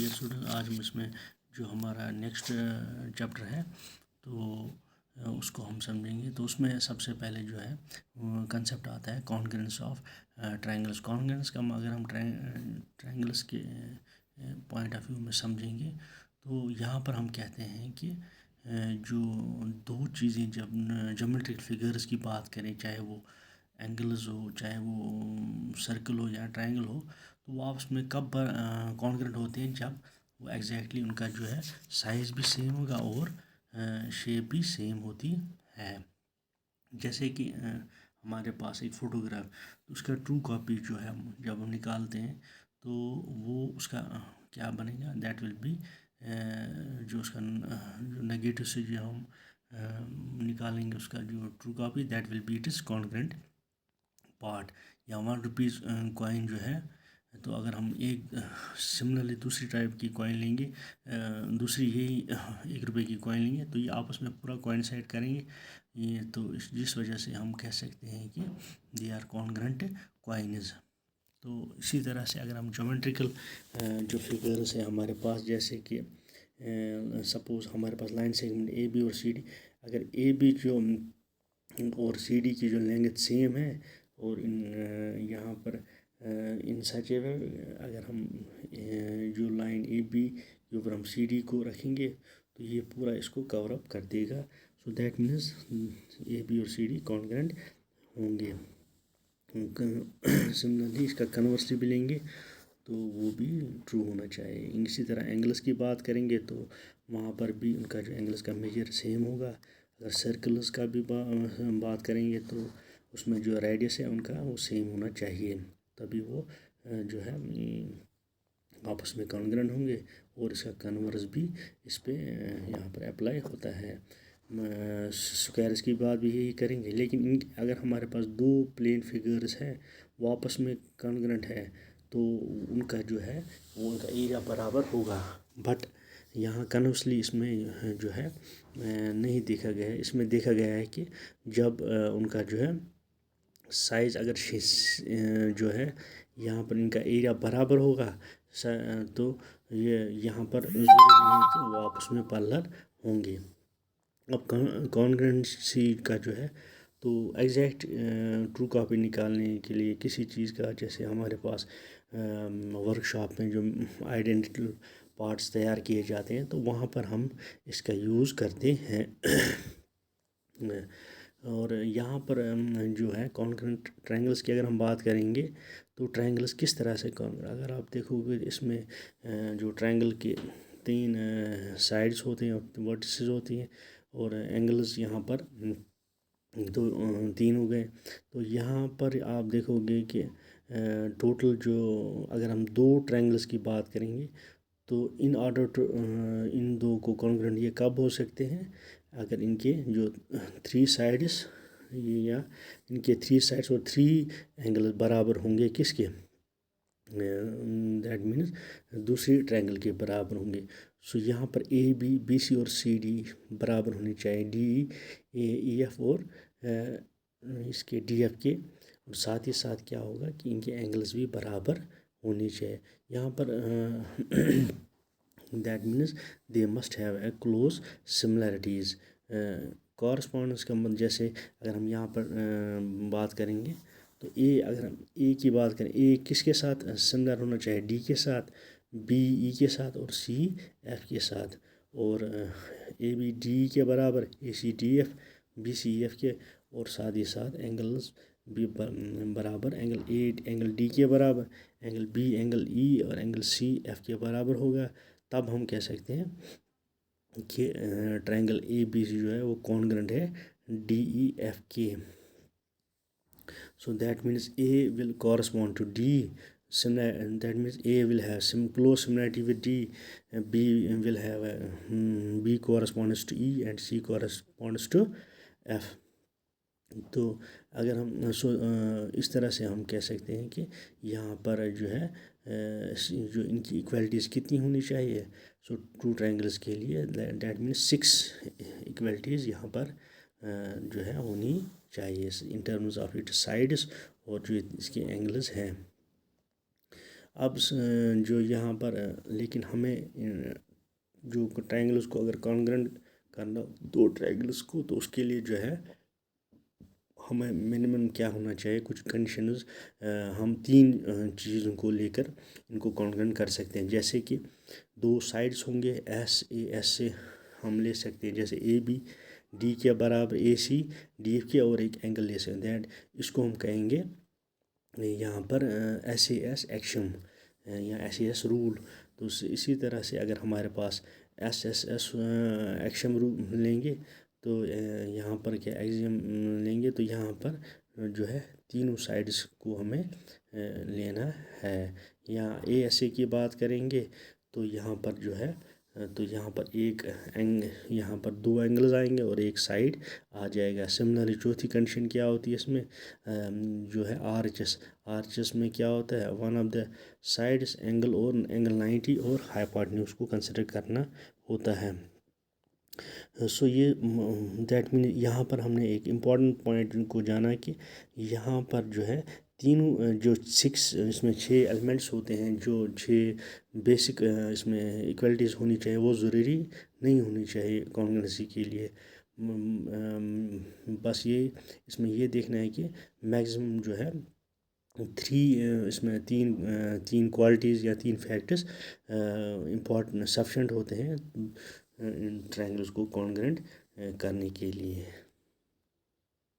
Dear student, آج ہم اس میں جو ہمارا نیکسٹ چیپٹر ہے تو اس کو ہم سمجھیں گے. تو اس میں سب سے پہلے جو ہے کنسیپٹ آتا ہے کانگرنس آف ٹرائنگلس. کانگرنس کا اگر ہم ٹرائنگلس کے پوائنٹ آف ویو میں سمجھیں گے تو یہاں پر ہم کہتے ہیں کہ جو دو چیزیں جب جیومیٹرک فگرز کی بات کریں، چاہے وہ اینگلز ہو، چاہے وہ سرکل ہو یا ٹرائنگل ہو، تو وہ آپس میں کب کانگرنٹ ہوتے ہیں؟ جب وہ ایگزیکٹلی ان کا جو ہے سائز بھی سیم ہوگا اور شیپ بھی سیم ہوتی ہے. جیسے کہ ہمارے پاس ایک فوٹوگراف، اس کا ٹرو کاپی جو ہے جب ہم نکالتے ہیں تو وہ اس کا کیا بنے گا؟ دیٹ ول بی جو اس کا جو نیگیٹو سے جو ہم نکالیں گے اس کا جو true copy, that will be it is congruent part. یا 1 روپیز کوائن جو ہے، تو اگر ہم ایک سملرلی دوسری ٹائپ کی کوائن لیں گے، دوسری یہی 1 روپے کی کوائن لیں گے، تو یہ آپس میں پورا کوائن سائڈ کریں گے. یہ تو جس وجہ سے ہم کہہ سکتے ہیں کہ دے آر کانگرنٹ کوائنز. تو اسی طرح سے اگر ہم جیومیٹریکل جو فگرس ہیں ہمارے پاس، جیسے کہ سپوز ہمارے پاس line segment A B or C D, اگر اے بی جو اور سی ڈی کی جو لینگتھ سیم ہے اور یہاں پر ان سچ اے وے، اگر ہم جو لائن اے بی کے اوپر ہم سی ڈی کو رکھیں گے تو یہ پورا اس کو کور اپ کر دے گا. So that means A B or C D کانگرنٹ ہوں گے. سملرلی اس کا کنورسلی بھی لیں گے تو وہ بھی ٹرو ہونا چاہیے. اسی طرح اینگلس کی بات کریں گے تو وہاں پر بھی ان کا جو اینگلس کا میجر سیم ہوگا. اگر سرکلز کا بھی بات کریں گے تو اس میں جو ریڈیس ہے ان کا وہ سیم ہونا چاہیے، تبھی وہ جو ہے آپس میں کانگرنٹ ہوں گے اور اس کا کنورس بھی اس پہ یہاں پر اپلائی ہوتا ہے. اسکوائرس کی بات بھی یہی کریں گے، لیکن اگر ہمارے پاس دو پلین فگرس ہیں وہ آپس میں کانگرنٹ ہے تو ان کا جو ہے وہ ان کا ایریا برابر ہوگا. بٹ یہاں کنورسلی اس میں جو ہے نہیں دیکھا گیا ہے. اس میں دیکھا گیا ہے کہ جب ان کا جو ہے سائز اگر جو ہے یہاں پر ان کا ایریا برابر ہوگا تو یہ یہاں پر ضروری نہیں کہ وہ آپس میں پیرلل ہوں گے. اب کانگرنسی کا جو ہے تو ایگزیکٹ ٹرو کاپی نکالنے کے لیے کسی چیز کا، جیسے ہمارے پاس ورک شاپ میں جو آئیڈینٹیٹل پارٹس تیار کیے جاتے ہیں تو وہاں پر ہم اس کا یوز کرتے ہیں. اور یہاں پر جو ہے کانگرنٹ ٹرائنگلس کی اگر ہم بات کریں گے تو ٹرائنگلس کس طرح سے اگر آپ دیکھو گے اس میں جو ٹرائنگل کے 3 سائڈس ہوتے ہیں، ورٹیسز ہوتی ہیں اور اینگلز یہاں پر تو 3 ہو گئے. تو یہاں پر آپ دیکھو گے کہ ٹوٹل جو اگر ہم 2 ٹرائنگلس کی بات کریں گے تو ان آرڈر ٹو ان دو کو کانگرنٹ یہ کب ہو سکتے ہیں؟ اگر ان کے جو 3 سائڈس یا ان کے 3 سائڈس اور 3 اینگل برابر ہوں گے کس کے؟ دیٹ مینس دوسری ٹرائنگل کے برابر ہوں گے. سو یہاں پر اے بی، بی سی اور سی ڈی برابر ہونی چاہیے، ڈی اے ای ایف اور اس کے ڈی ایف کے. اور ساتھ ہی ساتھ کیا ہوگا کہ ان کے اینگلز بھی برابر ہونی چاہیے. یہاں پر that means they must have a close similarities. Correspondence کا مطلب جیسے اگر ہم یہاں پر بات کریں گے تو اگر ہم اے کی بات کریں، اے کس کے ساتھ سملر ہونا چاہیے؟ ڈی کے ساتھ، بی ای کے ساتھ اور سی ایف کے ساتھ. اور اے بی ڈی کے برابر، A C D F, B C F کے، اور ساتھ ہی ساتھ اینگلز بھی برابر. اینگل اے اینگل ڈی کے برابر، اینگل بی اینگل ای اور اینگل سی ایف کے برابر ہوگا. تب ہم کہہ سکتے ہیں کہ ٹرائنگل اے بی سی جو ہے وہ کانگرنٹ ہے ڈی ای ایف کے. So that means A will correspond to D. That means A will have some close similarity with D, B will have B corresponds to E and C corresponds to F. تو اگر ہم اس طرح سے ہم کہہ سکتے ہیں کہ یہاں پر جو ہے جو ان کی ایکویلٹیز کتنی ہونی چاہیے. سو 2 ٹرائنگلس کے لیے دیٹ مینس 6 ایکویلٹیز یہاں پر جو ہے ہونی چاہیے in terms of it sides اور جو اس کے اینگلز ہیں. اب جو یہاں پر لیکن ہمیں جو ٹرائنگلس کو اگر کانگرنٹ کرنا دو ٹرائنگلس کو، تو اس کے لیے جو ہے ہمیں منیمم کیا ہونا چاہیے، کچھ کنڈیشنز ہم 3 چیزوں کو لے کر ان کو کانگرنٹ کر سکتے ہیں، جیسے کہ 2 سائڈس ہوں گے ایس سے ہم لے سکتے ہیں، جیسے اے بی ڈی کے برابر اے سی ڈی ایف کے، اور ایک اینگل لے سکتے ہیں، اس کو ہم کہیں گے یہاں پر ایس اے ایس ایکشن یا ایس اے ایس رول۔ تو اسی طرح سے اگر ہمارے پاس S S S action rule لیں گے، تو یہاں پر کیا ایگزیم لیں گے، تو یہاں پر جو ہے تینوں سائڈس کو ہمیں لینا ہے۔ یا اے ایس اے کی بات کریں گے تو یہاں پر جو ہے تو یہاں پر یہاں پر 2 اینگلز آئیں گے اور ایک سائڈ آ جائے گا۔ سملرلی چوتھی کنڈیشن کیا ہوتی ہے اس میں، جو ہے آرچس میں کیا ہوتا ہے، one of the sides angle اور اینگل 90 اور ہائیپوٹنیوز کو کنسیڈر کرنا ہوتا ہے۔ سو یہ دیٹ مین یہاں پر ہم نے ایک امپورٹنٹ پوائنٹ کو جانا کہ یہاں پر جو ہے تینوں جو 6 اس میں 6 ایلیمنٹس ہوتے ہیں، جو 6 بیسک اس میں ایکوالٹیز ہونی چاہیے، وہ ضروری نہیں ہونی چاہیے کانگرنسی کے لیے۔ بس یہ اس میں یہ دیکھنا ہے کہ میکسیمم جو ہے 3 اس میں 3 کوالٹیز یا 3 فیکٹرز امپورٹنٹ سفیشینٹ ہوتے ہیں ٹرائنگلس کو کانگرنٹ کرنے کے لیے۔